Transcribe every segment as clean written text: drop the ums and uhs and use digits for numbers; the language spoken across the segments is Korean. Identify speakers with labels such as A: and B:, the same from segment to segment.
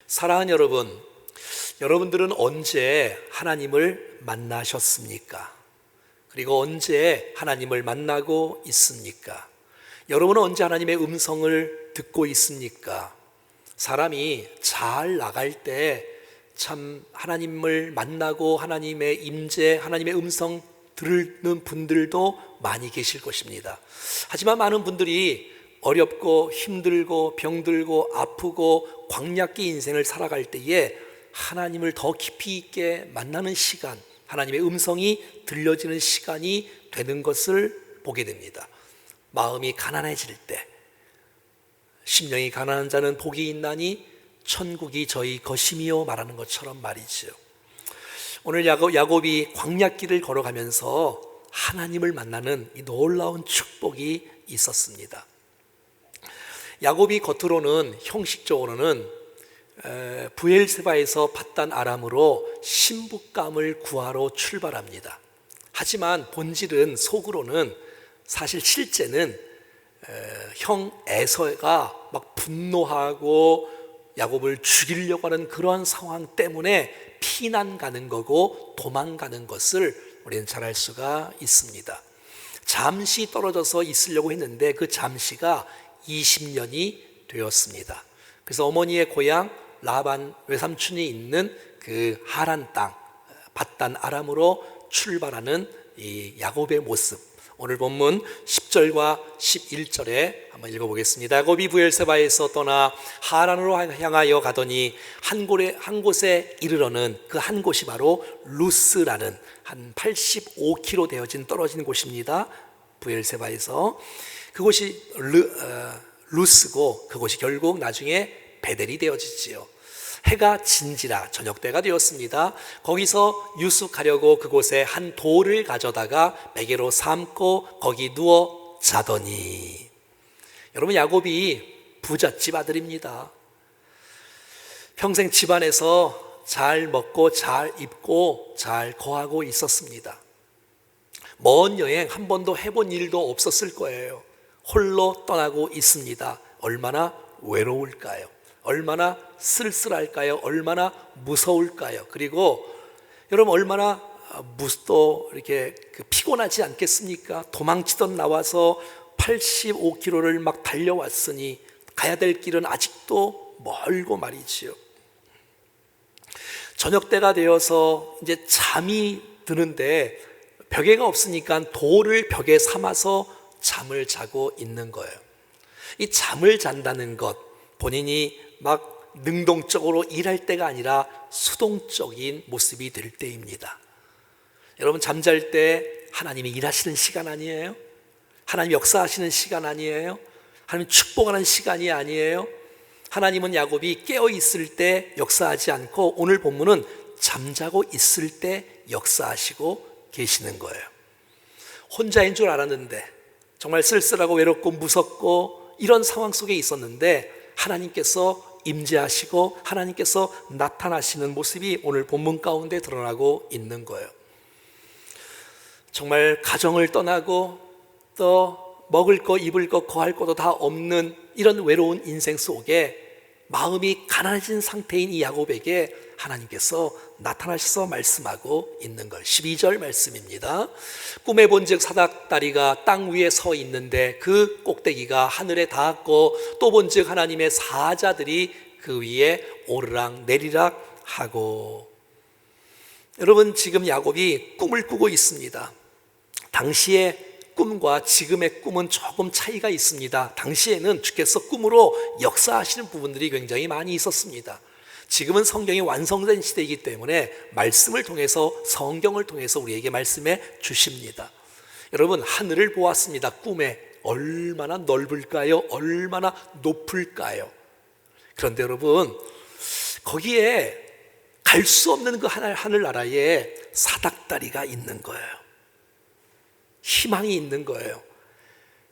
A: 사랑하는 여러분, 여러분들은 언제 하나님을 만나셨습니까? 그리고 언제 하나님을 만나고 있습니까? 여러분은 언제 하나님의 음성을 듣고 있습니까? 사람이 잘 나갈 때 참 하나님을 만나고 하나님의 임재, 하나님의 음성 들는 분들도 많이 계실 것입니다. 하지만 많은 분들이 어렵고 힘들고 병들고 아프고 광야길 인생을 살아갈 때에 하나님을 더 깊이 있게 만나는 시간, 하나님의 음성이 들려지는 시간이 되는 것을 보게 됩니다. 마음이 가난해질 때, 심령이 가난한 자는 복이 있나니 천국이 저희 것임이요 말하는 것처럼 말이죠. 오늘 야곱이 광야길을 걸어가면서 하나님을 만나는 이 놀라운 축복이 있었습니다. 야곱이 겉으로는 형식적으로는 브엘세바에서 밧단 아람으로 신부감을 구하러 출발합니다. 하지만 본질은 속으로는 사실 실제는 형 에서가 막 분노하고 야곱을 죽이려고 하는 그러한 상황 때문에 피난 가는 거고 도망가는 것을 우리는 잘 알 수가 있습니다. 잠시 떨어져서 있으려고 했는데 그 잠시가 20년이 되었습니다. 그래서 어머니의 고향 라반 외삼촌이 있는 그 하란 땅 밧단 아람으로 출발하는 이 야곱의 모습, 오늘 본문 10절과 11절에 한번 읽어보겠습니다. 야곱이 브엘세바에서 떠나 하란으로 향하여 가더니 한 곳에 이르러는 그 한 곳이 바로 루스라는 한 85km 되어진 떨어진 곳입니다. 브엘세바에서 그곳이 루스고 그곳이 결국 나중에 베델이 되어지지요. 해가 진지라 저녁 때가 되었습니다. 거기서 유숙하려고 그곳에 한 돌을 가져다가 베개로 삼고 거기 누워 자더니, 여러분 야곱이 부잣집 아들입니다. 평생 집안에서 잘 먹고 잘 입고 잘 거하고 있었습니다. 먼 여행 한 번도 해본 일도 없었을 거예요. 홀로 떠나고 있습니다. 얼마나 외로울까요? 얼마나 쓸쓸할까요? 얼마나 무서울까요? 그리고 여러분 얼마나 또 이렇게 피곤하지 않겠습니까? 도망치던 나와서 85km를 막 달려왔으니 가야 될 길은 아직도 멀고 말이지요. 저녁 때가 되어서 이제 잠이 드는데 벽에가 없으니까 돌을 벽에 삼아서 잠을 자고 있는 거예요. 이 잠을 잔다는 것, 본인이 막 능동적으로 일할 때가 아니라 수동적인 모습이 될 때입니다. 여러분 잠잘 때 하나님이 일하시는 시간 아니에요? 하나님 역사하시는 시간 아니에요? 하나님 축복하는 시간이 아니에요? 하나님은 야곱이 깨어 있을 때 역사하지 않고 오늘 본문은 잠자고 있을 때 역사하시고 계시는 거예요. 혼자인 줄 알았는데 정말 쓸쓸하고 외롭고 무섭고 이런 상황 속에 있었는데 하나님께서 임재하시고 하나님께서 나타나시는 모습이 오늘 본문 가운데 드러나고 있는 거예요. 정말 가정을 떠나고 또 먹을 거 입을 거 거할 것도 다 없는 이런 외로운 인생 속에 마음이 가난해진 상태인 이 야곱에게 하나님께서 나타나셔서 말씀하고 있는 걸 12절 말씀입니다. 꿈에 본즉 사닥다리가 땅 위에 서 있는데 그 꼭대기가 하늘에 닿았고 또 본즉 하나님의 사자들이 그 위에 오르락 내리락 하고. 여러분 지금 야곱이 꿈을 꾸고 있습니다. 당시에 꿈과 지금의 꿈은 조금 차이가 있습니다. 당시에는 주께서 꿈으로 역사하시는 부분들이 굉장히 많이 있었습니다. 지금은 성경이 완성된 시대이기 때문에 말씀을 통해서 성경을 통해서 우리에게 말씀해 주십니다. 여러분 하늘을 보았습니다. 꿈에 얼마나 넓을까요? 얼마나 높을까요? 그런데 여러분 거기에 갈 수 없는 그 하늘나라에 사닥다리가 있는 거예요. 희망이 있는 거예요.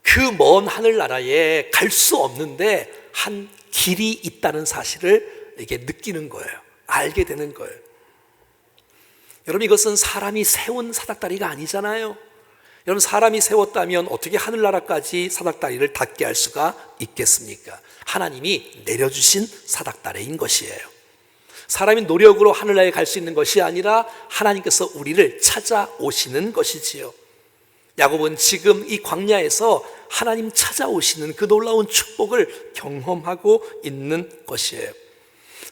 A: 그 먼 하늘나라에 갈 수 없는데 한 길이 있다는 사실을 이렇게 느끼는 거예요. 알게 되는 거예요. 여러분 이것은 사람이 세운 사닥다리가 아니잖아요. 여러분 사람이 세웠다면 어떻게 하늘나라까지 사닥다리를 닿게 할 수가 있겠습니까? 하나님이 내려주신 사닥다리인 것이에요. 사람이 노력으로 하늘나라에 갈 수 있는 것이 아니라 하나님께서 우리를 찾아오시는 것이지요. 야곱은 지금 이 광야에서 하나님 찾아오시는 그 놀라운 축복을 경험하고 있는 것이에요.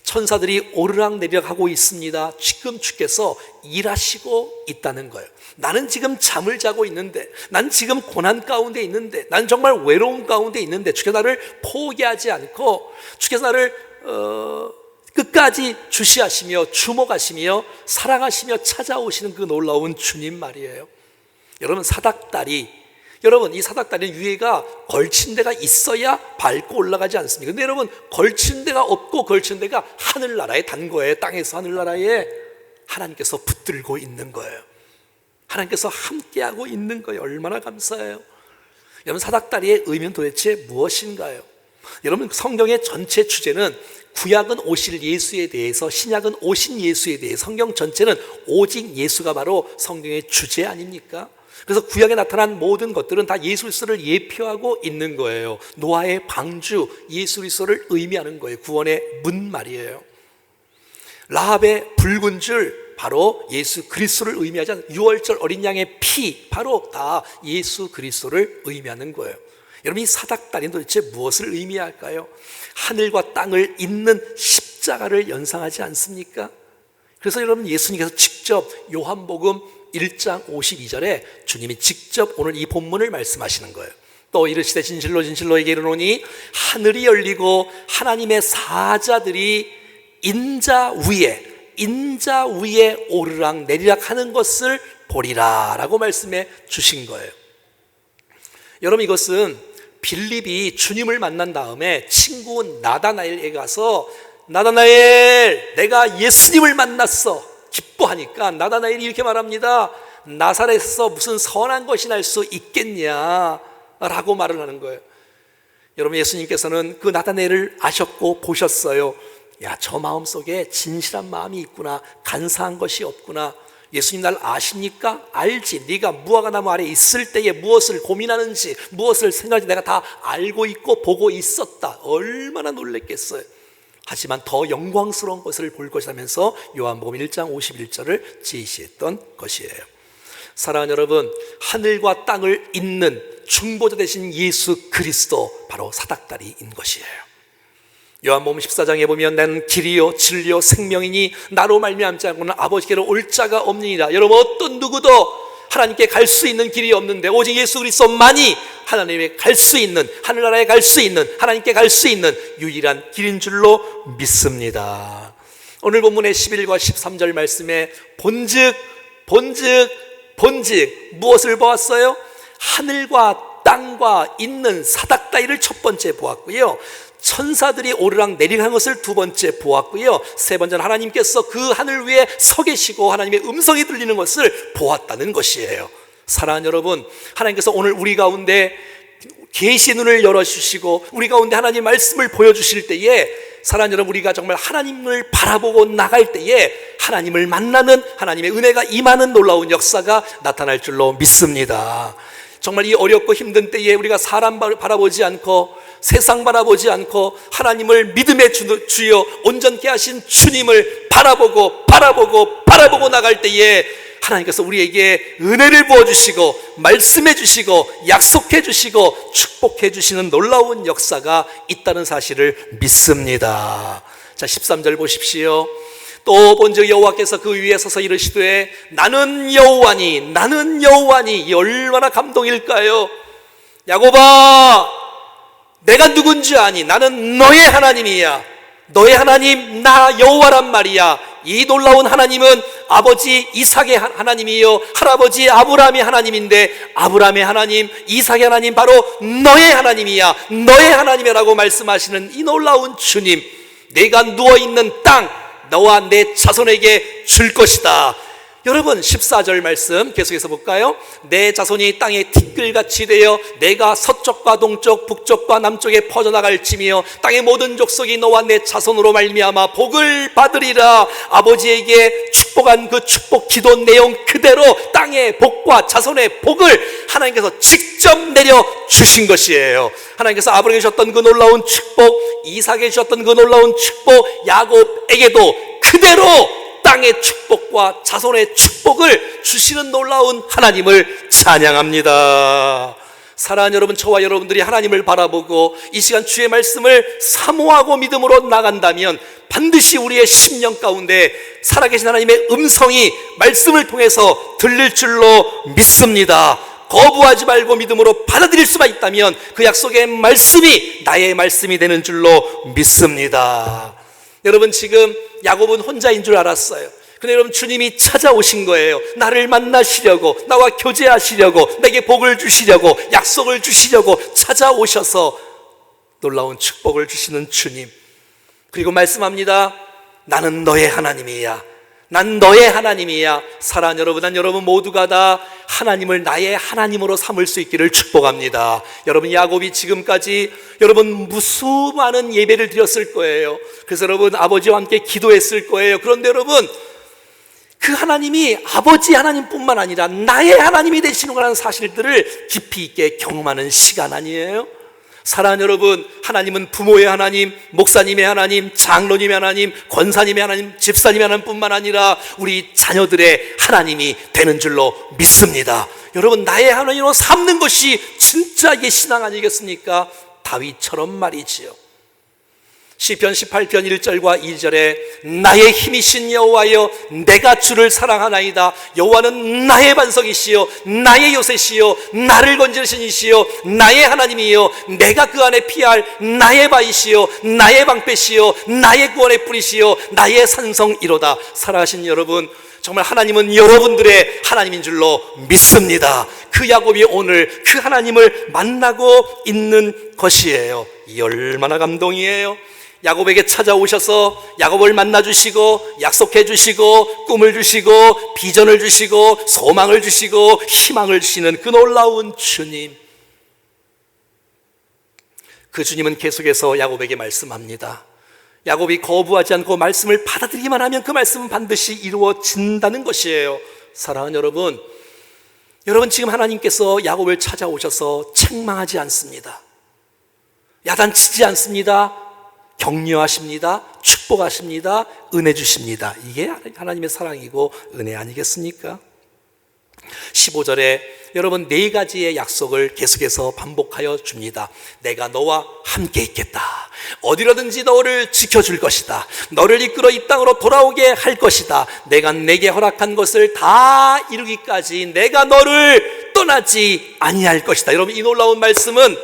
A: 천사들이 오르락내리락 하고 있습니다. 지금 주께서 일하시고 있다는 거예요. 나는 지금 잠을 자고 있는데, 난 지금 고난 가운데 있는데, 난 정말 외로움 가운데 있는데 주께서 나를 포기하지 않고 주께서 나를 끝까지 주시하시며 주목하시며 사랑하시며 찾아오시는 그 놀라운 주님 말이에요. 여러분, 이 사닥다리는 위에가 걸친 데가 있어야 밟고 올라가지 않습니까? 근데 여러분, 걸친 데가 없고 걸친 데가 하늘나라에 단 거예요. 땅에서 하늘나라에 하나님께서 붙들고 있는 거예요. 하나님께서 함께하고 있는 거예요. 얼마나 감사해요. 여러분, 사닥다리의 의미는 도대체 무엇인가요? 여러분, 성경의 전체 주제는 구약은 오실 예수에 대해서, 신약은 오신 예수에 대해, 성경 전체는 오직 예수가 바로 성경의 주제 아닙니까? 그래서 구약에 나타난 모든 것들은 다 예수 그리스도를 예표하고 있는 거예요. 노아의 방주, 예수 그리스도를 의미하는 거예요. 구원의 문 말이에요. 라합의 붉은 줄, 바로 예수 그리스도를 의미하지 않는 유월절 어린 양의 피, 바로 다 예수 그리스도를 의미하는 거예요. 여러분, 이 사닥다리는 도대체 무엇을 의미할까요? 하늘과 땅을 잇는 십자가를 연상하지 않습니까? 그래서 여러분, 예수님께서 직접 요한복음 1장 52절에 주님이 직접 오늘 이 본문을 말씀하시는 거예요. 또 이르시되 진실로 진실로에게 이르노니 하늘이 열리고 하나님의 사자들이 인자 위에 오르락 내리락 하는 것을 보리라 라고 말씀해 주신 거예요. 여러분, 이것은 빌립이 주님을 만난 다음에 친구 나다나엘에게 가서, 나다나엘, 내가 예수님을 만났어 기뻐하니까 나다나엘이 이렇게 말합니다. 나사렛에서 무슨 선한 것이 날 수 있겠냐 라고 말을 하는 거예요. 여러분, 예수님께서는 그 나다나엘을 아셨고 보셨어요. 야, 저 마음속에 진실한 마음이 있구나, 간사한 것이 없구나. 예수님 날 아십니까? 알지. 네가 무화과나무 아래 있을 때에 무엇을 고민하는지, 무엇을 생각하는지 내가 다 알고 있고 보고 있었다. 얼마나 놀랬겠어요. 하지만 더 영광스러운 것을 볼 것이라면서 요한복음 1장 51절을 제시했던 것이에요. 사랑하는 여러분, 하늘과 땅을 잇는 중보자 되신 예수 그리스도, 바로 사닥다리인 것이에요. 요한복음 14장에 보면 나는 길이요 진리요 생명이니 나로 말미암지 않고는 아버지께로 올 자가 없느니라. 여러분, 어떤 누구도 하나님께 갈 수 있는 길이 없는데 오직 예수 그리스도만이 하나님께 갈 수 있는, 하늘나라에 갈 수 있는, 하나님께 갈 수 있는 유일한 길인 줄로 믿습니다. 오늘 본문의 11과 13절 말씀에 본즉 무엇을 보았어요? 하늘과 땅과 있는 사닥다리를 첫 번째 보았고요, 천사들이 오르락 내리락 한 것을 두 번째 보았고요, 세 번째는 하나님께서 그 하늘 위에 서 계시고 하나님의 음성이 들리는 것을 보았다는 것이에요. 사랑하는 여러분, 하나님께서 오늘 우리 가운데 계시의 눈을 열어주시고 우리 가운데 하나님 말씀을 보여주실 때에, 사랑하는 여러분, 우리가 정말 하나님을 바라보고 나갈 때에 하나님을 만나는, 하나님의 은혜가 임하는 놀라운 역사가 나타날 줄로 믿습니다. 정말 이 어렵고 힘든 때에 우리가 사람 바라보지 않고 세상 바라보지 않고 하나님을 믿음의 주여 온전케 하신 주님을 바라보고 나갈 때에 하나님께서 우리에게 은혜를 부어주시고 말씀해 주시고 약속해 주시고 축복해 주시는 놀라운 역사가 있다는 사실을 믿습니다. 자, 13절 보십시오. 또 본즉 여호와께서 그 위에 서서 이르시되 나는 여호와니. 이 얼마나 감동일까요? 야곱아, 내가 누군지 아니? 나는 너의 하나님이야. 너의 하나님 나 여호와란 말이야. 이 놀라운 하나님은 아버지 이삭의 하나님이요 할아버지 아브라함의 하나님인데, 아브라함의 하나님, 이삭의 하나님, 바로 너의 하나님이야. 너의 하나님이라고 말씀하시는 이 놀라운 주님, 내가 누워있는 땅 너와 내 자손에게 줄 것이다. 여러분, 14절 말씀 계속해서 볼까요? 내 자손이 땅에 티끌같이 되어 내가 서쪽과 동쪽 북쪽과 남쪽에 퍼져나갈지며 땅의 모든 족속이 너와 내 자손으로 말미암아 복을 받으리라. 아버지에게 축복한 그 축복 기도 내용 그대로 땅의 복과 자손의 복을 하나님께서 직접 내려 주신 것이에요. 하나님께서 아브라함에게 주셨던 그 놀라운 축복, 이삭에게 주셨던 그 놀라운 축복, 야곱에게도 그대로 땅의 축복과 자손의 축복을 주시는 놀라운 하나님을 찬양합니다. 사랑하는 여러분, 저와 여러분들이 하나님을 바라보고 이 시간 주의 말씀을 사모하고 믿음으로 나간다면 반드시 우리의 심령 가운데 살아계신 하나님의 음성이 말씀을 통해서 들릴 줄로 믿습니다. 거부하지 말고 믿음으로 받아들일 수만 있다면 그 약속의 말씀이 나의 말씀이 되는 줄로 믿습니다. 여러분, 지금 야곱은 혼자인 줄 알았어요. 근데 여러분, 주님이 찾아오신 거예요. 나를 만나시려고, 나와 교제하시려고, 내게 복을 주시려고, 약속을 주시려고 찾아오셔서 놀라운 축복을 주시는 주님. 그리고 말씀합니다. 나는 너의 하나님이야. 난 너의 하나님이야. 사랑하는 여러분, 난 여러분 모두가 다 하나님을 나의 하나님으로 삼을 수 있기를 축복합니다. 여러분, 야곱이 지금까지 여러분 무수많은 예배를 드렸을 거예요. 그래서 여러분 아버지와 함께 기도했을 거예요. 그런데 여러분, 그 하나님이 아버지 하나님뿐만 아니라 나의 하나님이 되시는 거라는 사실들을 깊이 있게 경험하는 시간 아니에요? 사랑하는 여러분, 하나님은 부모의 하나님, 목사님의 하나님, 장로님의 하나님, 권사님의 하나님, 집사님의 하나님뿐만 아니라 우리 자녀들의 하나님이 되는 줄로 믿습니다. 여러분, 나의 하나님으로 삼는 것이 진짜 이게 신앙 아니겠습니까? 다윗처럼 말이지요. 시편 18편 1절과 2절에 나의 힘이신 여호와여, 내가 주를 사랑하나이다. 여호와는 나의 반석이시여, 나의 요새시여, 나를 건지시는 이시여, 나의 하나님이여, 내가 그 안에 피할 나의 바이시여, 나의 방패시여, 나의 구원의 뿌리시여, 나의 산성이로다. 사랑하신 여러분, 정말 하나님은 여러분들의 하나님인 줄로 믿습니다. 그 야곱이 오늘 그 하나님을 만나고 있는 것이에요. 이 얼마나 감동이에요. 야곱에게 찾아오셔서 야곱을 만나주시고 약속해 주시고 꿈을 주시고 비전을 주시고 소망을 주시고 희망을 주시는 그 놀라운 주님. 그 주님은 계속해서 야곱에게 말씀합니다. 야곱이 거부하지 않고 말씀을 받아들이기만 하면 그 말씀은 반드시 이루어진다는 것이에요. 사랑하는 여러분, 여러분 지금 하나님께서 야곱을 찾아오셔서 책망하지 않습니다. 야단치지 않습니다. 격려하십니다. 축복하십니다. 은혜 주십니다. 이게 하나님의 사랑이고 은혜 아니겠습니까? 15절에 여러분 4가지의 약속을 계속해서 반복하여 줍니다. 내가 너와 함께 있겠다. 어디로든지 너를 지켜줄 것이다. 너를 이끌어 이 땅으로 돌아오게 할 것이다. 내가 내게 허락한 것을 다 이루기까지 내가 너를 떠나지 아니할 것이다. 여러분, 이 놀라운 말씀은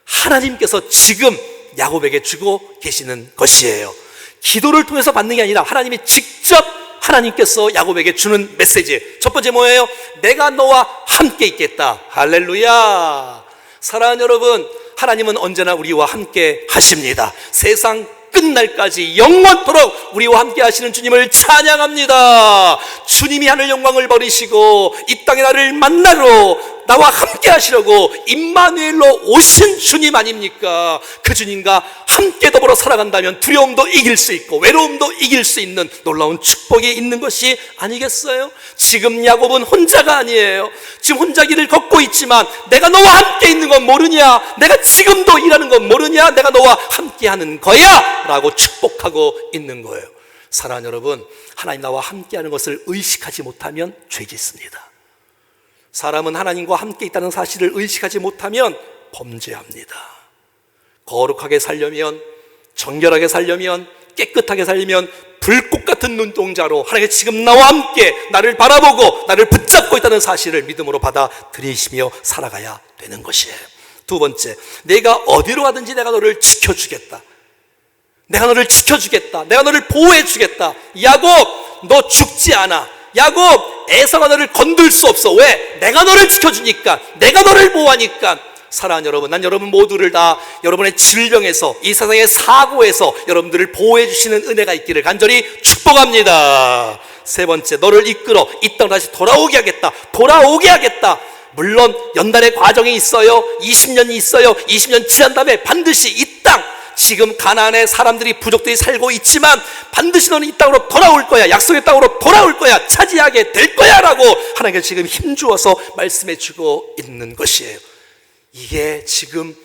A: 하나님께서 지금 야곱에게 주고 계시는 것이에요. 기도를 통해서 받는 게 아니라 하나님이 직접 하나님께서 야곱에게 주는 메시지. 첫 번째 뭐예요? 내가 너와 함께 있겠다. 할렐루야. 사랑하는 여러분, 하나님은 언제나 우리와 함께 하십니다. 세상 끝날까지 영원토록 우리와 함께 하시는 주님을 찬양합니다. 주님이 하늘 영광을 버리시고 이 땅에 나를 만나러 나와 함께 하시려고 임마누엘로 오신 주님 아닙니까? 그 주님과 함께 더불어 살아간다면 두려움도 이길 수 있고 외로움도 이길 수 있는 놀라운 축복이 있는 것이 아니겠어요? 지금 야곱은 혼자가 아니에요. 지금 혼자 길을 걷고 있지만 내가 너와 함께 있는 건 모르냐? 내가 지금도 일하는 건 모르냐? 내가 너와 함께 하는 거야! 라고 축복하고 있는 거예요. 사랑하는 여러분, 하나님 나와 함께 하는 것을 의식하지 못하면 죄짓습니다. 사람은 하나님과 함께 있다는 사실을 의식하지 못하면 범죄합니다. 거룩하게 살려면, 정결하게 살려면, 깨끗하게 살려면 불꽃 같은 눈동자로 하나님께서 지금 나와 함께 나를 바라보고 나를 붙잡고 있다는 사실을 믿음으로 받아들이시며 살아가야 되는 것이에요. 두 번째, 내가 어디로 가든지 내가 너를 지켜주겠다. 내가 너를 지켜주겠다. 내가 너를 보호해주겠다. 야곱, 너 죽지 않아. 야곱, 에서가 너를 건들 수 없어. 왜? 내가 너를 지켜주니까, 내가 너를 보호하니까. 사랑하는 여러분, 난 여러분 모두를 다 여러분의 질병에서, 이 세상의 사고에서 여러분들을 보호해 주시는 은혜가 있기를 간절히 축복합니다. 세 번째, 너를 이끌어 이 땅 다시 돌아오게 하겠다. 돌아오게 하겠다. 물론 연단의 과정이 있어요. 20년이 있어요. 20년 지난 다음에 반드시 이 땅, 지금 가나안에 사람들이, 부족들이 살고 있지만 반드시 너는 이 땅으로 돌아올 거야. 약속의 땅으로 돌아올 거야. 차지하게 될 거야 라고 하나님께서 지금 힘주어서 말씀해 주고 있는 것이에요. 이게 지금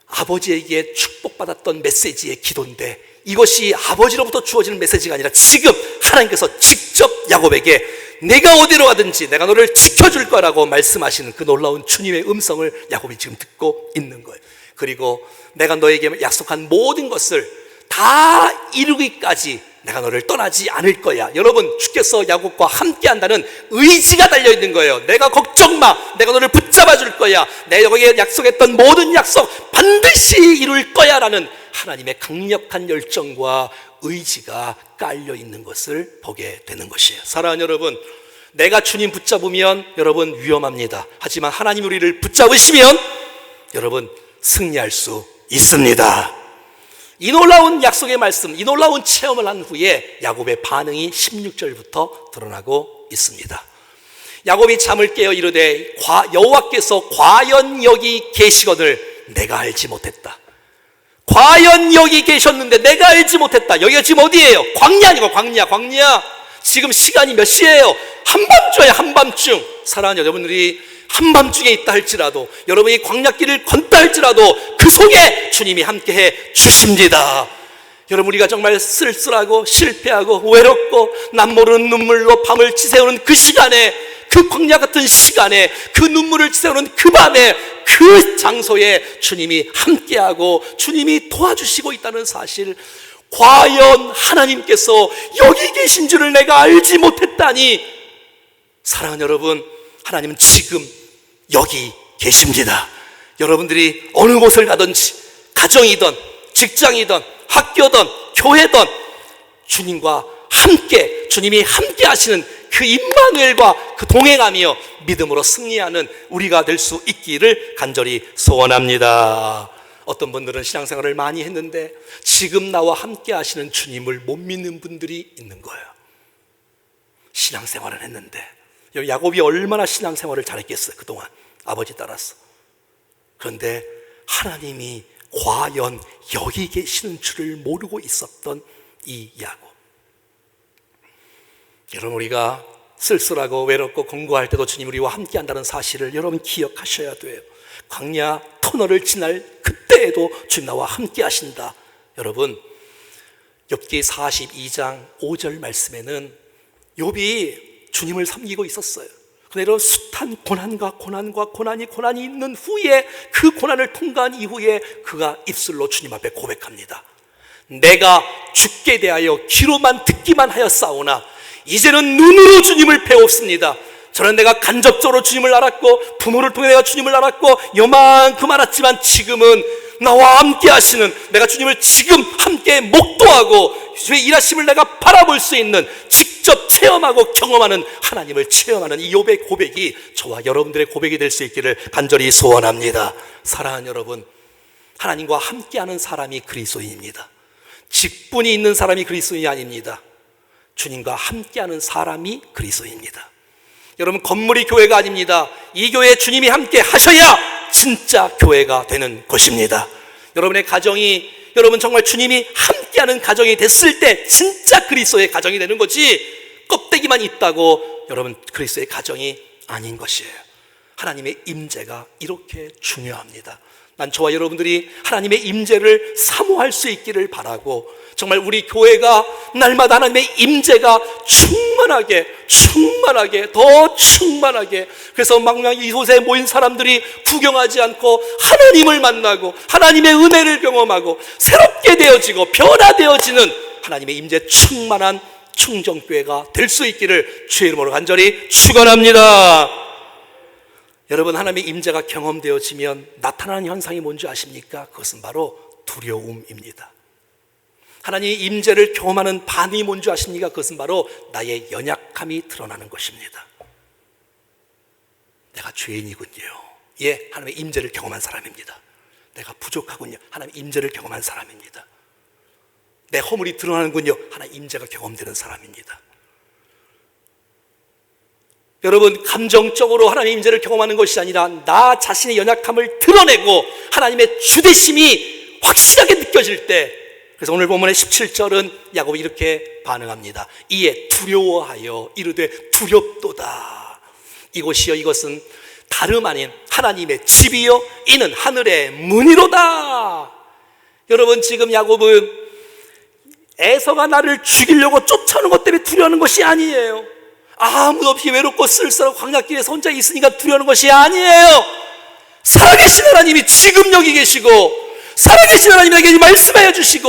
A: 아버지에게 축복받았던 메시지의 기도인데 이것이 아버지로부터 주어지는 메시지가 아니라 지금 하나님께서 직접 야곱에게 내가 어디로 가든지 내가 너를 지켜줄 거라고 말씀하시는 그 놀라운 주님의 음성을 야곱이 지금 듣고 있는 거예요. 그리고 내가 너에게 약속한 모든 것을 다 이루기까지 내가 너를 떠나지 않을 거야. 여러분, 주께서 야곱과 함께 한다는 의지가 달려있는 거예요. 내가 걱정 마, 내가 너를 붙잡아 줄 거야, 내가 너에게 약속했던 모든 약속 반드시 이룰 거야 라는 하나님의 강력한 열정과 의지가 깔려있는 것을 보게 되는 것이에요. 사랑하는 여러분, 내가 주님 붙잡으면 여러분 위험합니다. 하지만 하나님 우리를 붙잡으시면 여러분 승리할 수 있습니다. 이 놀라운 약속의 말씀, 이 놀라운 체험을 한 후에 야곱의 반응이 16절부터 드러나고 있습니다. 야곱이 잠을 깨어 이르되 여호와께서 과연 여기 계시거늘 내가 알지 못했다. 과연 여기 계셨는데 내가 알지 못했다. 여기가 지금 어디예요? 광야 아니고 광야. 지금 시간이 몇 시예요? 한밤중이에요. 한밤중. 사랑하는 여러분들이 한밤중에 있다 할지라도, 여러분이 광야길을 걷다 할지라도 그 속에 주님이 함께해 주십니다. 여러분, 우리가 정말 쓸쓸하고 실패하고 외롭고 남모르는 눈물로 밤을 지새우는 그 시간에, 그 광야 같은 시간에, 그 눈물을 지새우는 그 밤에, 그 장소에 주님이 함께하고 주님이 도와주시고 있다는 사실, 과연 하나님께서 여기 계신 줄을 내가 알지 못했다니. 사랑하는 여러분, 하나님은 지금 여기 계십니다. 여러분들이 어느 곳을 가든지, 가정이든 직장이든 학교든 교회든 주님과 함께, 주님이 함께 하시는 그 임마누엘과 그 동행하며 믿음으로 승리하는 우리가 될 수 있기를 간절히 소원합니다. 어떤 분들은 신앙생활을 많이 했는데 지금 나와 함께 하시는 주님을 못 믿는 분들이 있는 거예요. 신앙생활을 했는데, 야곱이 얼마나 신앙생활을 잘했겠어요, 그동안 아버지 따라서. 그런데 하나님이 과연 여기 계시는 줄을 모르고 있었던 이 야곱. 여러분, 우리가 쓸쓸하고 외롭고 공고할 때도 주님 우리와 함께 한다는 사실을 여러분 기억하셔야 돼요. 광야 터널을 지날 그때에도 주님 나와 함께 하신다. 여러분, 욥기 42장 5절 말씀에는 욥이 주님을 섬기고 있었어요. 그런데 이런 숱한 고난이 있는 후에, 그 고난을 통과한 이후에 그가 입술로 주님 앞에 고백합니다. 내가 주께 대하여 귀로만 듣기만 하였사오나 이제는 눈으로 주님을 배웠습니다. 저는 내가 간접적으로 주님을 알았고 부모를 통해 내가 주님을 알았고 요만큼 알았지만 지금은 나와 함께 하시는, 내가 주님을 지금 함께 목도하고 주의 일하심을 내가 바라볼 수 있는, 직접 체험하고 경험하는 하나님을 체험하는 이 욥의 고백이 저와 여러분들의 고백이 될 수 있기를 간절히 소원합니다. 사랑하는 여러분, 하나님과 함께하는 사람이 그리스도인입니다. 직분이 있는 사람이 그리스도인이 아닙니다. 주님과 함께하는 사람이 그리스도인입니다. 여러분, 건물이 교회가 아닙니다. 이 교회에 주님이 함께 하셔야 진짜 교회가 되는 것입니다. 여러분의 가정이, 여러분 정말 주님이 함께하는 가정이 됐을 때 진짜 그리스도의 가정이 되는 거지, 껍데기만 있다고 여러분 그리스도의 가정이 아닌 것이에요. 하나님의 임재가 이렇게 중요합니다. 난 저와 여러분들이 하나님의 임재를 사모할 수 있기를 바라고, 정말 우리 교회가 날마다 하나님의 임재가 충만하게 더 충만하게, 그래서 막상 이곳에 모인 사람들이 구경하지 않고 하나님을 만나고 하나님의 은혜를 경험하고 새롭게 되어지고 변화되어지는 하나님의 임재 충만한 충정교회가 될 수 있기를 주의 이름으로 간절히 축원합니다. 여러분, 하나님의 임재가 경험되어지면 나타나는 현상이 뭔지 아십니까? 그것은 바로 두려움입니다. 하나님의 임재를 경험하는 반응이 뭔지 아십니까? 그것은 바로 나의 연약함이 드러나는 것입니다. 내가 죄인이군요. 예, 하나님의 임재를 경험한 사람입니다. 내가 부족하군요. 하나님의 임재를 경험한 사람입니다. 내 허물이 드러나는군요. 하나님의 임재가 경험되는 사람입니다. 여러분, 감정적으로 하나님의 임재를 경험하는 것이 아니라 나 자신의 연약함을 드러내고 하나님의 주되심이 확실하게 느껴질 때, 그래서 오늘 본문의 17절은 야곱이 이렇게 반응합니다. 이에 두려워하여 이르되 두렵도다. 이곳이여, 이것은 다름 아닌 하나님의 집이요 이는 하늘의 문이로다. 여러분, 지금 야곱은 에서가 나를 죽이려고 쫓아오는 것 때문에 두려워하는 것이 아니에요. 아무도 없이 외롭고 쓸쓸하고 광야길에서 혼자 있으니까 두려워하는 것이 아니에요. 살아계신 하나님이 지금 여기 계시고, 살아계신 하나님에게 말씀해 주시고,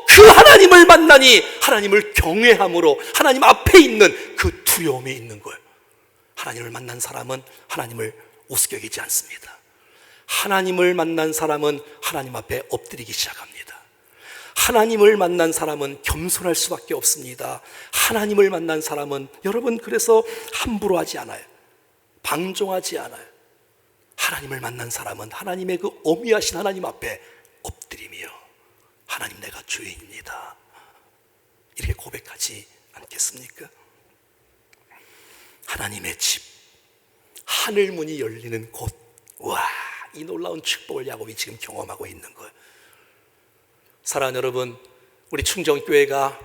A: 그 하나님을 만나니 하나님을 경외함으로 하나님 앞에 있는 그 두려움이 있는 거예요. 하나님을 만난 사람은 하나님을 우습게 여기지 않습니다. 하나님을 만난 사람은 하나님 앞에 엎드리기 시작합니다. 하나님을 만난 사람은 겸손할 수밖에 없습니다. 하나님을 만난 사람은 여러분 그래서 함부로 하지 않아요. 방종하지 않아요. 하나님을 만난 사람은 하나님의 그 어미하신 하나님 앞에 엎드리며 하나님 내가 주인입니다 이렇게 고백하지 않겠습니까? 하나님의 집, 하늘 문이 열리는 곳, 와, 이 놀라운 축복을 야곱이 지금 경험하고 있는 거예요. 사랑하는 여러분, 우리 충정교회가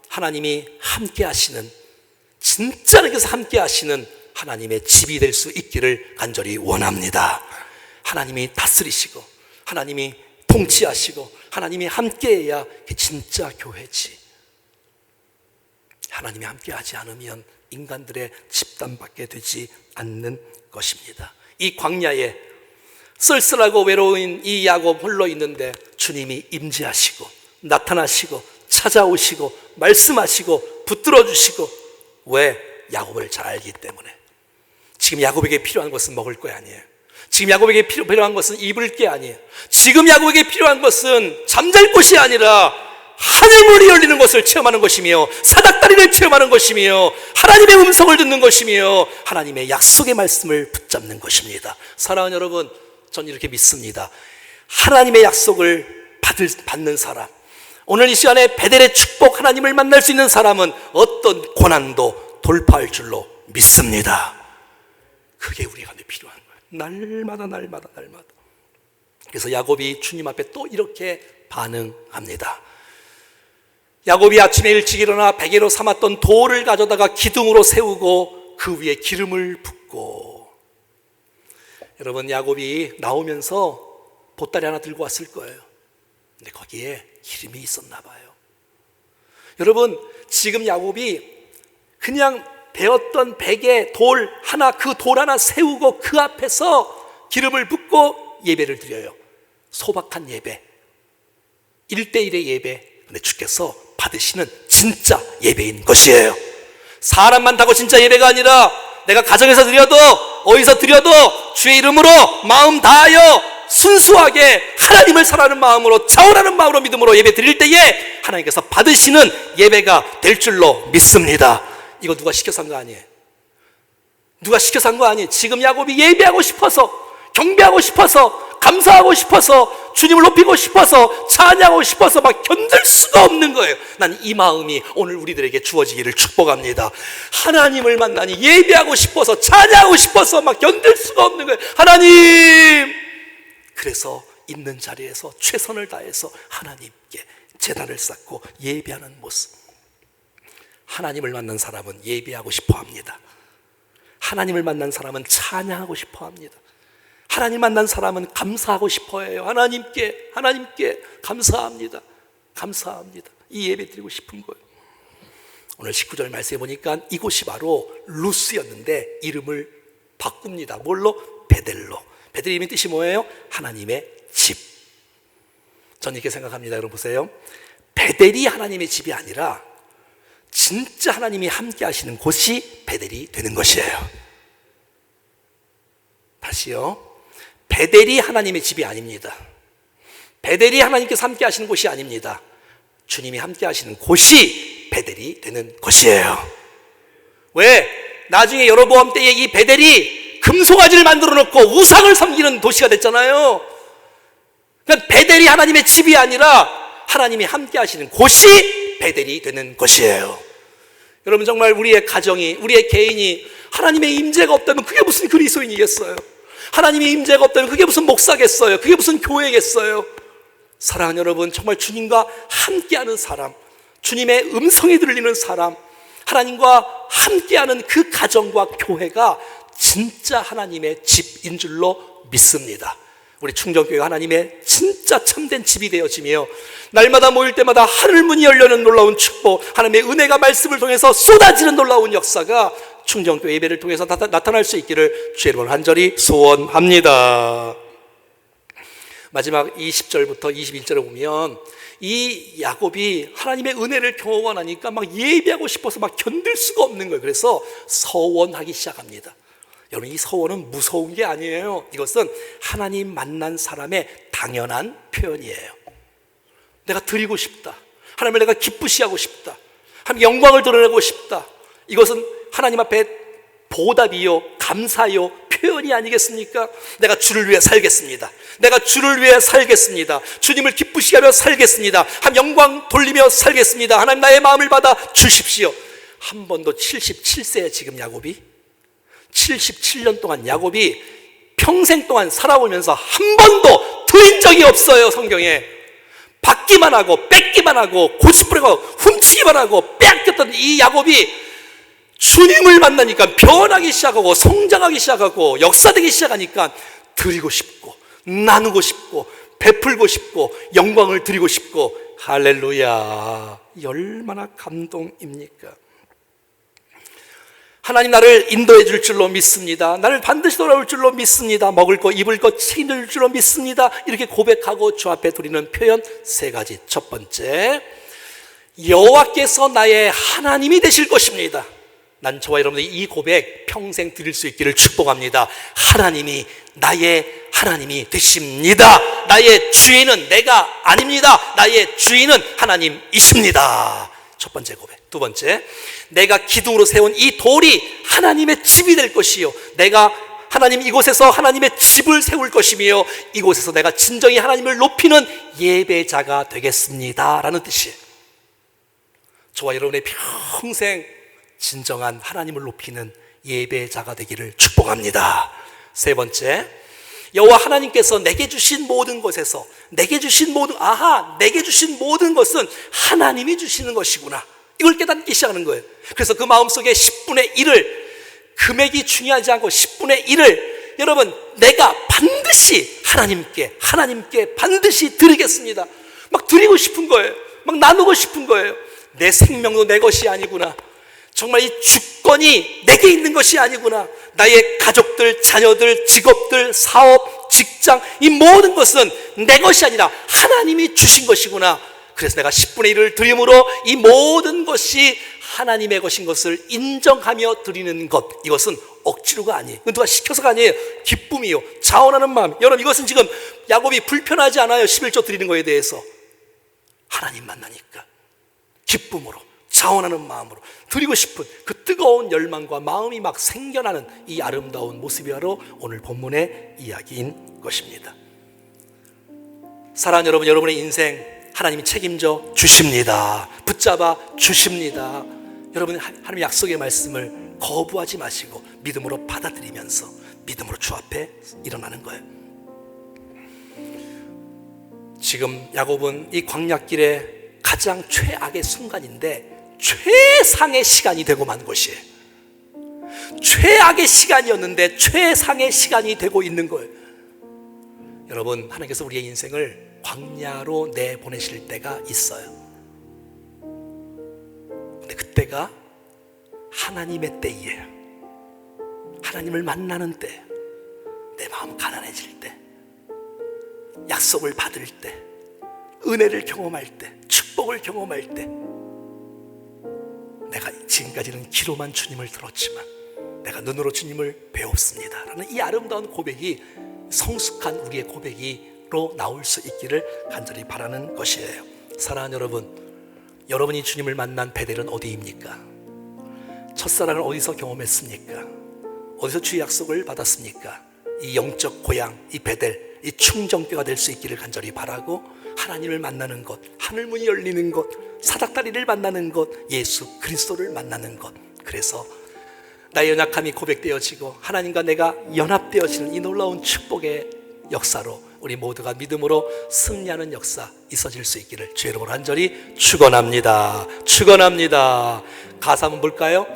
A: 하나님이 함께 하시는, 진짜로 그래서 함께 하시는 하나님의 집이 될 수 있기를 간절히 원합니다. 하나님이 다스리시고 하나님이 통치하시고 하나님이 함께해야 진짜 교회지. 하나님이 함께하지 않으면 인간들의 집단밖에 되지 않는 것입니다. 이 광야에 쓸쓸하고 외로운 이 야곱 홀로 있는데 주님이 임재하시고 나타나시고 찾아오시고 말씀하시고 붙들어 주시고, 왜? 야곱을 잘 알기 때문에. 지금 야곱에게 필요한 것은 먹을 거 아니에요. 지금 야곱에게 필요한 것은 입을 게 아니에요. 지금 야곱에게 필요한 것은 잠잘 곳이 아니라 하늘문이 열리는 것을 체험하는 것이며, 사닥다리를 체험하는 것이며, 하나님의 음성을 듣는 것이며, 하나님의 약속의 말씀을 붙잡는 것입니다. 사랑하는 여러분, 전 이렇게 믿습니다. 하나님의 약속을 받는 사람, 오늘 이 시간에 베델의 축복, 하나님을 만날 수 있는 사람은 어떤 고난도 돌파할 줄로 믿습니다. 그게 우리가 필요한 거예요. 날마다. 그래서 야곱이 주님 앞에 또 이렇게 반응합니다. 야곱이 아침에 일찍 일어나 베개로 삼았던 돌을 가져다가 기둥으로 세우고 그 위에 기름을 붓고, 여러분 야곱이 나오면서 보따리 하나 들고 왔을 거예요. 근데 거기에 기름이 있었나 봐요. 여러분 지금 야곱이 그냥 베었던 베개 돌 하나, 그 돌 하나 세우고 그 앞에서 기름을 붓고 예배를 드려요. 소박한 예배, 1대1의 예배. 근데 주께서 받으시는 진짜 예배인 것이에요. 사람만 타고 진짜 예배가 아니라 내가 가정에서 드려도 어디서 드려도 주의 이름으로 마음 다하여 순수하게 하나님을 사랑하는 마음으로, 자원하는 마음으로, 믿음으로 예배 드릴 때에 하나님께서 받으시는 예배가 될 줄로 믿습니다. 이거 누가 시켜서 한 거 아니에요. 누가 시켜서 한 거 아니에요. 지금 야곱이 예배하고 싶어서, 경배하고 싶어서, 감사하고 싶어서, 주님을 높이고 싶어서, 찬양하고 싶어서 막 견딜 수가 없는 거예요. 난 이 마음이 오늘 우리들에게 주어지기를 축복합니다. 하나님을 만나니 예배하고 싶어서, 찬양하고 싶어서 막 견딜 수가 없는 거예요. 하나님! 그래서 있는 자리에서 최선을 다해서 하나님께 제단을 쌓고 예배하는 모습. 하나님을 만난 사람은 예배하고 싶어 합니다. 하나님을 만난 사람은 찬양하고 싶어 합니다. 하나님 만난 사람은 감사하고 싶어 해요. 하나님께 감사합니다. 감사합니다. 이 예배 드리고 싶은 거예요. 오늘 19절 말씀해 보니까 이곳이 바로 루스였는데 이름을 바꿉니다. 뭘로? 베델로. 베델 이름의 뜻이 뭐예요? 하나님의 집. 저는 이렇게 생각합니다. 여러분 보세요. 베델이 하나님의 집이 아니라 진짜 하나님이 함께 하시는 곳이 베델이 되는 것이에요. 다시요. 베델이 하나님의 집이 아닙니다. 베델이 하나님께서 함께 하시는 곳이 아닙니다. 주님이 함께 하시는 곳이 베델이 되는 것이에요. 왜? 나중에 여로보암 때에 이 베델이 금송아지를 만들어 놓고 우상을 섬기는 도시가 됐잖아요. 그러니까 베델이 하나님의 집이 아니라 하나님이 함께 하시는 곳이 베델이 되는 것이에요. 여러분 정말 우리의 가정이, 우리의 개인이 하나님의 임재가 없다면 그게 무슨 그리스도인이겠어요? 하나님의 임재가 없다면 그게 무슨 목사겠어요? 그게 무슨 교회겠어요? 사랑하는 여러분, 정말 주님과 함께하는 사람, 주님의 음성이 들리는 사람, 하나님과 함께하는 그 가정과 교회가 진짜 하나님의 집인 줄로 믿습니다. 우리 충정교회가 하나님의 진짜 참된 집이 되어지며 날마다 모일 때마다 하늘문이 열려는 놀라운 축복, 하나님의 은혜가 말씀을 통해서 쏟아지는 놀라운 역사가 충정교회 예배를 통해서 나타날 수 있기를 주의 이름으로 간절히 소원합니다. 마지막 20절부터 21절을 보면 이 야곱이 하나님의 은혜를 경험하니까 막 예배하고 싶어서 막 견딜 수가 없는 거예요. 그래서 서원하기 시작합니다. 여러분, 이 서원은 무서운 게 아니에요. 이것은 하나님 만난 사람의 당연한 표현이에요. 내가 드리고 싶다, 하나님을 내가 기쁘시 하고 싶다, 하나님 영광을 드러내고 싶다. 이것은 하나님 앞에 보답이요, 감사요, 표현이 아니겠습니까? 내가 주를 위해 살겠습니다, 내가 주를 위해 살겠습니다, 주님을 기쁘시게 하며 살겠습니다, 하나님 영광 돌리며 살겠습니다, 하나님 나의 마음을 받아 주십시오. 한 번도 77세에 지금 야곱이 77년 동안 야곱이 평생 동안 살아오면서 한 번도 드린 적이 없어요. 성경에 받기만 하고 뺏기만 하고 고집부리고 훔치기만 하고 빼앗겼던 이 야곱이 주님을 만나니까 변하기 시작하고 성장하기 시작하고 역사되기 시작하니까 드리고 싶고 나누고 싶고 베풀고 싶고 영광을 드리고 싶고, 할렐루야, 얼마나 감동입니까? 하나님 나를 인도해 줄 줄로 믿습니다, 나를 반드시 돌아올 줄로 믿습니다, 먹을 거 입을 거 책임질 줄로 믿습니다. 이렇게 고백하고 주 앞에 드리는 표현 세 가지. 첫 번째, 여호와께서 나의 하나님이 되실 것입니다. 난 저와 여러분들이 이 고백 평생 드릴 수 있기를 축복합니다. 하나님이 나의 하나님이 되십니다. 나의 주인은 내가 아닙니다. 나의 주인은 하나님이십니다. 첫 번째 고백. 두 번째, 내가 기둥으로 세운 이 돌이 하나님의 집이 될 것이요, 내가 하나님 이곳에서 하나님의 집을 세울 것이며 이곳에서 내가 진정히 하나님을 높이는 예배자가 되겠습니다 라는 뜻이에요. 저와 여러분의 평생 진정한 하나님을 높이는 예배자가 되기를 축복합니다. 세 번째, 여호와 하나님께서 내게 주신 모든 것에서 내게 주신 모든 것은 하나님이 주시는 것이구나, 이걸 깨닫기 시작하는 거예요. 그래서 그 마음속에 10분의 1을, 금액이 중요하지 않고 10분의 1을 여러분 내가 반드시 하나님께 반드시 드리겠습니다. 막 드리고 싶은 거예요. 막 나누고 싶은 거예요. 내 생명도 내 것이 아니구나, 정말 이 주권이 내게 있는 것이 아니구나, 나의 가족들, 자녀들, 직업들, 사업, 직장, 이 모든 것은 내 것이 아니라 하나님이 주신 것이구나. 그래서 내가 10분의 1을 드림으로 이 모든 것이 하나님의 것인 것을 인정하며 드리는 것, 이것은 억지로가 아니에요. 누가 시켜서가 아니에요. 기쁨이요, 자원하는 마음. 여러분, 이것은 지금 야곱이 불편하지 않아요. 11조 드리는 거에 대해서. 하나님 만나니까 기쁨으로 자원하는 마음으로 드리고 싶은 그 뜨거운 열망과 마음이 막 생겨나는 이 아름다운 모습이 바로 오늘 본문의 이야기인 것입니다. 사랑하는 여러분, 여러분의 인생 하나님이 책임져 주십니다. 붙잡아 주십니다. 여러분, 하나님의 약속의 말씀을 거부하지 마시고 믿음으로 받아들이면서 믿음으로 주 앞에 일어나는 거예요. 지금 야곱은 이 광야길에 가장 최악의 순간인데 최상의 시간이 되고 만 것이에요. 최악의 시간이었는데 최상의 시간이 되고 있는 거예요. 여러분, 하나님께서 우리의 인생을 광야로 내보내실 때가 있어요. 근데 그때가 하나님의 때이에요. 하나님을 만나는 때, 내 마음 가난해질 때, 약속을 받을 때, 은혜를 경험할 때, 축복을 경험할 때, 내가 지금까지는 귀로만 주님을 들었지만 내가 눈으로 주님을 배웠습니다 라는 이 아름다운 고백이 성숙한 우리의 고백으로 나올 수 있기를 간절히 바라는 것이에요. 사랑하는 여러분, 여러분이 주님을 만난 베델은 어디입니까? 첫사랑을 어디서 경험했습니까? 어디서 주의 약속을 받았습니까? 이 영적 고향, 이 베델, 이 충정교가 될 수 있기를 간절히 바라고, 하나님을 만나는 것, 하늘문이 열리는 것, 사닥다리를 만나는 것, 예수 그리스도를 만나는 것, 그래서 나의 연약함이 고백되어지고 하나님과 내가 연합되어지는 이 놀라운 축복의 역사로 우리 모두가 믿음으로 승리하는 역사 있어질 수 있기를 주의 이름으로 간절히 축원합니다. 축원합니다. 가사 한번 볼까요?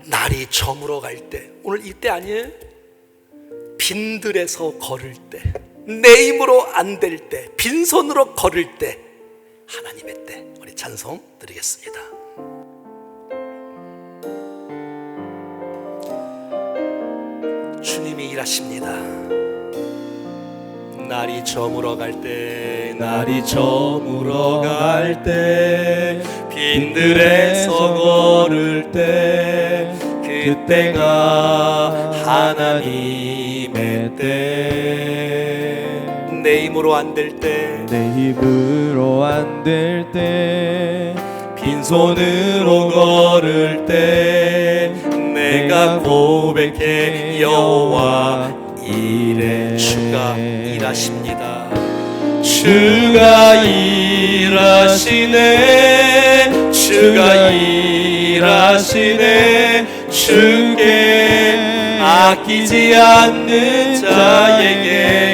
A: 날이 저물어 갈 때, 오늘 이때 아니에요? 빈들에서 걸을 때, 내 힘으로 안 될 때, 빈손으로 걸을 때, 하나님의 때. 우리 찬송 드리겠습니다. 주님이 일하십니다. 날이 저물어 갈 때,
B: 날이 저물어 갈 때, 빈들에서 걸을 때, 그때가 하나님의 때.
A: 내 힘으로 안 될 때,
B: 내 힘으로 안 될 때, 빈손으로 걸을 때, 내가 고백해 여호와 이래.
A: 주가 일하십니다.
B: 주가 일하시네, 주가 일하시네. 주께 아끼지 않는 자에게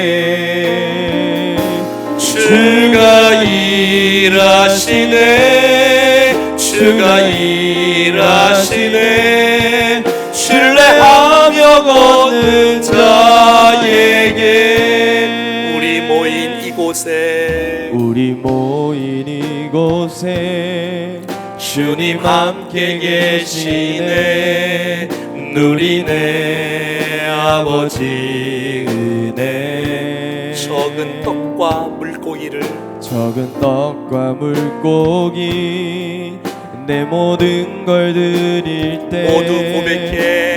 B: 주가 일하시네, 주가 일하시네. 신뢰하며 걷는 자에게.
A: 우리 모인 이곳에,
B: 우리 모인 이곳에 주님 함께 계시네. 누리네 아버지 은혜.
A: 적은 떡과 물고기를,
B: 적은 떡과 물고기 내 모든 걸 드릴 때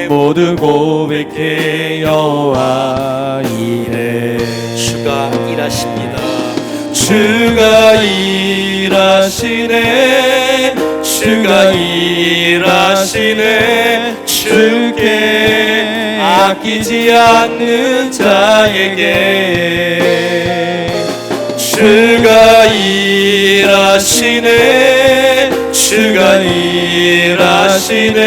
B: 모두 고백해 여호와 이래.
A: 주가 일하십니다.
B: 주가 일하시네, 주가 일하시네. 주께 아끼지 않는 자에게 주가 일하시네, 주가 일하시네.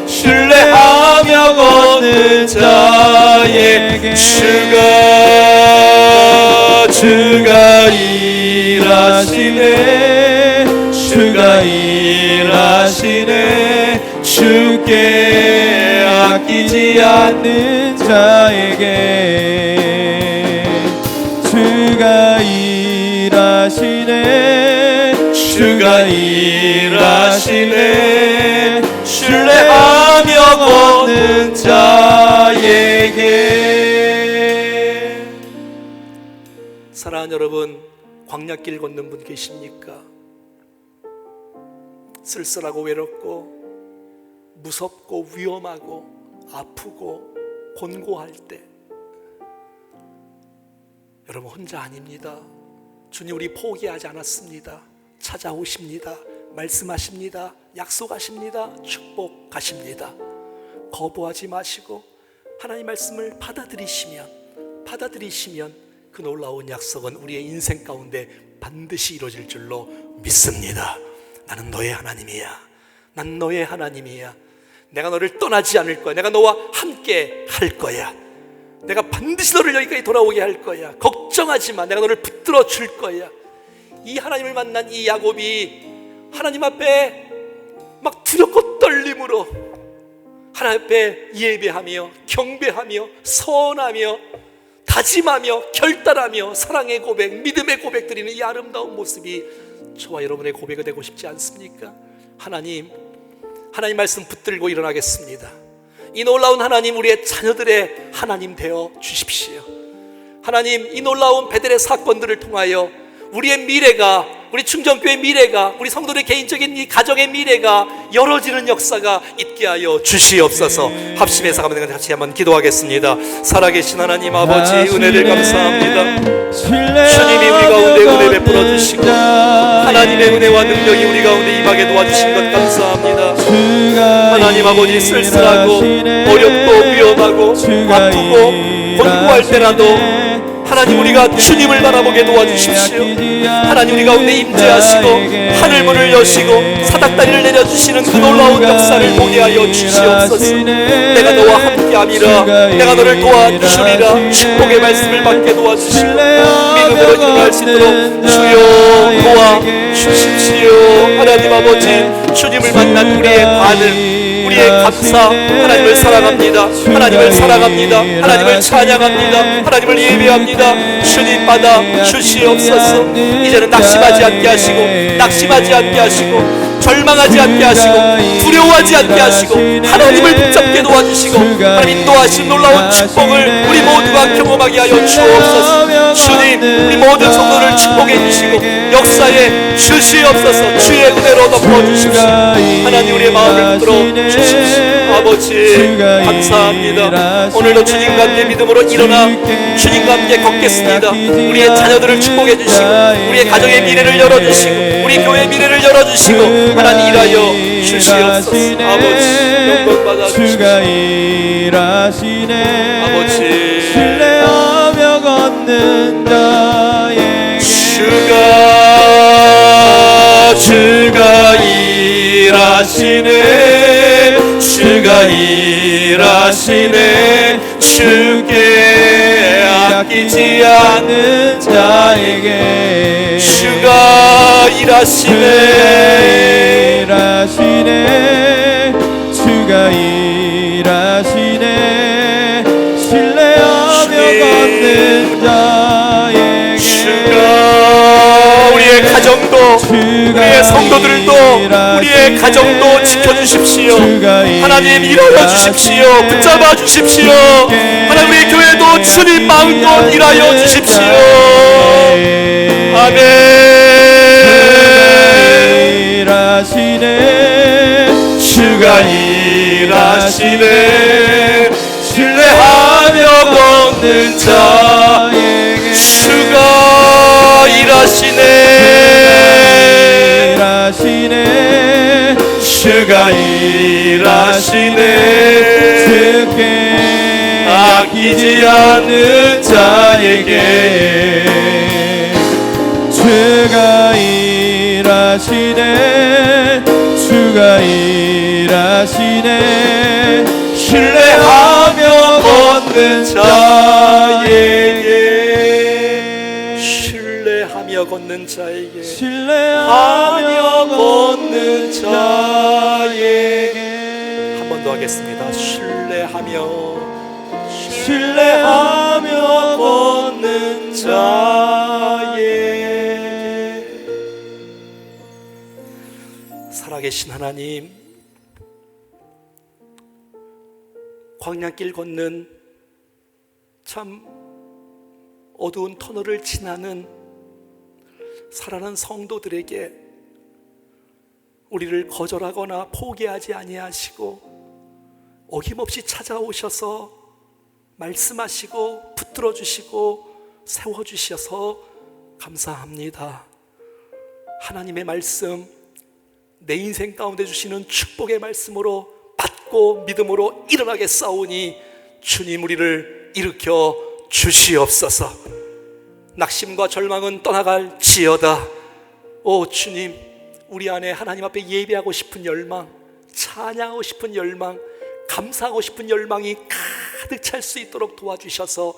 B: 신뢰하며 걷는 자에게 주가 일하시네, 주가 일하시네. 주께 아끼지 않는 자에게 주가 일하시네, 주가 일하시네. 신뢰하며 걷는 자에게.
A: 사랑하는 여러분, 광야길 걷는 분 계십니까? 쓸쓸하고 외롭고 무섭고 위험하고 아프고 곤고할 때, 여러분 혼자 아닙니다. 주님 우리 포기하지 않았습니다. 찾아오십니다. 말씀하십니다. 약속하십니다. 축복하십니다. 거부하지 마시고 하나님 말씀을 받아들이시면 그 놀라운 약속은 우리의 인생 가운데 반드시 이루어질 줄로 믿습니다. 나는 너의 하나님이야. 난 너의 하나님이야. 내가 너를 떠나지 않을 거야. 내가 너와 함께 할 거야. 내가 반드시 너를 여기까지 돌아오게 할 거야. 걱정하지 마. 내가 너를 붙들어 줄 거야. 이 하나님을 만난 이 야곱이 하나님 앞에 막 두렵고 떨림으로 하나님 앞에 예배하며 경배하며 서원하며 다짐하며 결단하며 사랑의 고백, 믿음의 고백 드리는 이 아름다운 모습이 저와 여러분의 고백이 되고 싶지 않습니까? 하나님 말씀 붙들고 일어나겠습니다. 이 놀라운 하나님, 우리의 자녀들의 하나님 되어 주십시오. 하나님, 이 놀라운 베델의 사건들을 통하여 우리의 미래가, 우리 충정교회의 미래가, 우리 성도들의 개인적인 이 가정의 미래가 열어지는 역사가 있게 하여 주시옵소서. 합심해서 같이 한번 기도하겠습니다. 살아계신 하나님 아버지, 은혜를 감사합니다. 주님이 우리 가운데 은혜 베풀어 주시고 하나님의 은혜와 능력이 우리 가운데 임하게 도와주신 것 감사합니다. 하나님 아버지, 쓸쓸하고 어렵고 위험하고 아프고 곤고할 때라도 하나님 우리가 주님을 바라보게 도와주십시오. 하나님 우리 가운데 임재하시고 하늘문을 여시고 사닥다리를 내려주시는 그 놀라운 역사를 보게 하여 주시옵소서. 내가 너와 함께함이라, 내가 너를 도와주시리라. 축복의 말씀을 받게 도와주시고 믿음으로 일어날 수 있도록 주여 도와주십시오. 하나님 아버지, 주님을 만난 우리의 반응, 우리의 감사, 하나님을 사랑합니다. 하나님을 사랑합니다. 하나님을 찬양합니다. 하나님을 예배합니다. 주님 받아 주시옵소서. 이제는 낙심하지 않게 하시고, 낙심하지 않게 하시고, 절망하지 않게 하시고, 두려워하지 않게 하시고, 하나님을 붙잡게 도와주시고, 하나님 인도하신 놀라운 축복을 우리 모두가 경험하게 하여 주옵소서. 주님, 우리 모든 성도를 축복해 주시고 역사에 주시옵소서. 주의 은혜로 덮어주십시오. 하나님, 우리의 마음을 붙들어 주십시오. 아버지 감사합니다. 오늘도 주님과 함께 믿음으로 일어나 주님과 함께 걷겠습니다. 우리의 자녀들을 축복해 주시고, 우리의 가정의 미래를 열어주시고, 우리 교회의 미래를 열어주시고, 하나님 일하여 주시옵소서. 아버지 영광 받아 주시옵소서. 아버지
B: 신뢰하며 걷는 자에게
A: 주가 일하시네. 주가 일하시네. 주께 아끼지 않는
B: 자에게
A: 주가 일하시네.
B: 주가 일하시네. 신뢰하며 걷는 자에게
A: 주가 우리의 가정도, 우리의 성도들도, 우리의 가정도 지켜주십시오. 하나님 일하여 주십시오. 붙잡아 주십시오. 하나님 우리 교회도 주님 마음껏 일하여 주십시오. 아멘. 주가 일하시네. 신뢰하며 걷는 자에게 주가 일하시네. 주가 일하시네.
B: 주께
A: 아끼지 않는 자에게
B: 주가 일하시네. 주가 일하시네.
A: 신뢰하며 걷는 자에게 신뢰하며 걷는 자에게
B: 신뢰하며
A: 걷는 자에게 한 번 더 하겠습니다. 신뢰하며 걷는 자에게. 살아계신 하나님, 광야길 걷는 참 어두운 터널을 지나는 살아난 성도들에게 우리를 거절하거나 포기하지 아니하시고 어김없이 찾아오셔서 말씀하시고 붙들어 주시고 세워주셔서 감사합니다. 하나님의 말씀, 내 인생 가운데 주시는 축복의 말씀으로 받고 믿음으로 일어나겠사오니 주님 우리를 일으켜 주시옵소서. 낙심과 절망은 떠나갈지어다. 오 주님, 우리 안에 하나님 앞에 예배하고 싶은 열망, 찬양하고 싶은 열망, 감사하고 싶은 열망이 가득 찰 수 있도록 도와주셔서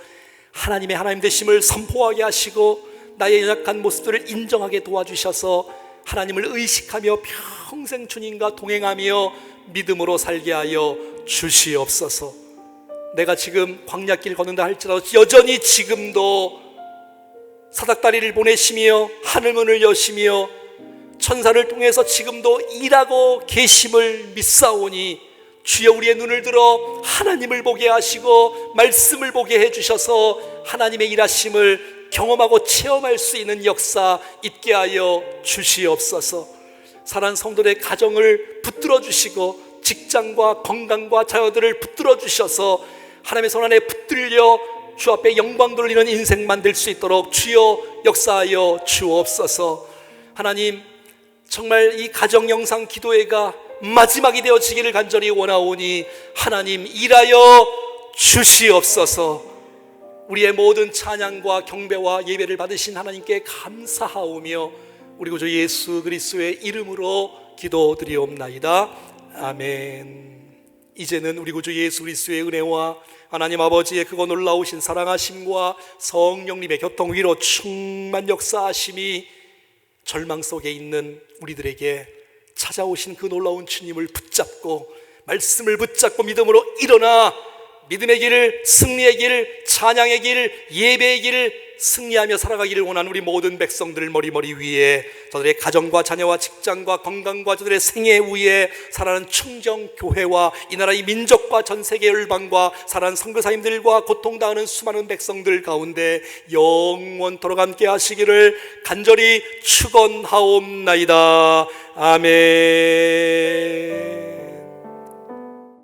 A: 하나님의 하나님 되심을 선포하게 하시고 나의 연약한 모습들을 인정하게 도와주셔서 하나님을 의식하며 평생 주님과 동행하며 믿음으로 살게 하여 주시옵소서. 내가 지금 광야길 걷는다 할지라도 여전히 지금도 사닥다리를 보내시며 하늘문을 여시며 천사를 통해서 지금도 일하고 계심을 믿사오니 주여 우리의 눈을 들어 하나님을 보게 하시고 말씀을 보게 해주셔서 하나님의 일하심을 경험하고 체험할 수 있는 역사 있게 하여 주시옵소서. 사랑하는 성도들의 가정을 붙들어 주시고 직장과 건강과 자녀들을 붙들어 주셔서 하나님의 손 안에 붙들려 주 앞에 영광 돌리는 인생 만들 수 있도록 주여 역사하여 주옵소서. 하나님, 정말 이 가정 영상 기도회가 마지막이 되어지기를 간절히 원하오니 하나님 일하여 주시옵소서. 우리의 모든 찬양과 경배와 예배를 받으신 하나님께 감사하오며 우리 구주 예수 그리스도의 이름으로 기도드리옵나이다. 아멘. 이제는 우리 구주 예수 그리스도의 은혜와 하나님 아버지의 그거 놀라우신 사랑하심과 성령님의 교통 위로 충만 역사하심이 절망 속에 있는 우리들에게 찾아오신 그 놀라운 주님을 붙잡고 말씀을 붙잡고 믿음으로 일어나 믿음의 길을, 승리의 길을, 찬양의 길을, 예배의 길을 승리하며 살아가기를 원하는 우리 모든 백성들을 머리 위에, 저들의 가정과 자녀와 직장과 건강과 저들의 생애 위에 살아가는 충정교회와 이 나라의 민족과 전 세계 열방과 살아가는 선교사님들과 고통당하는 수많은 백성들 가운데 영원토록 함께 하시기를 간절히 축원하옵나이다. 아멘.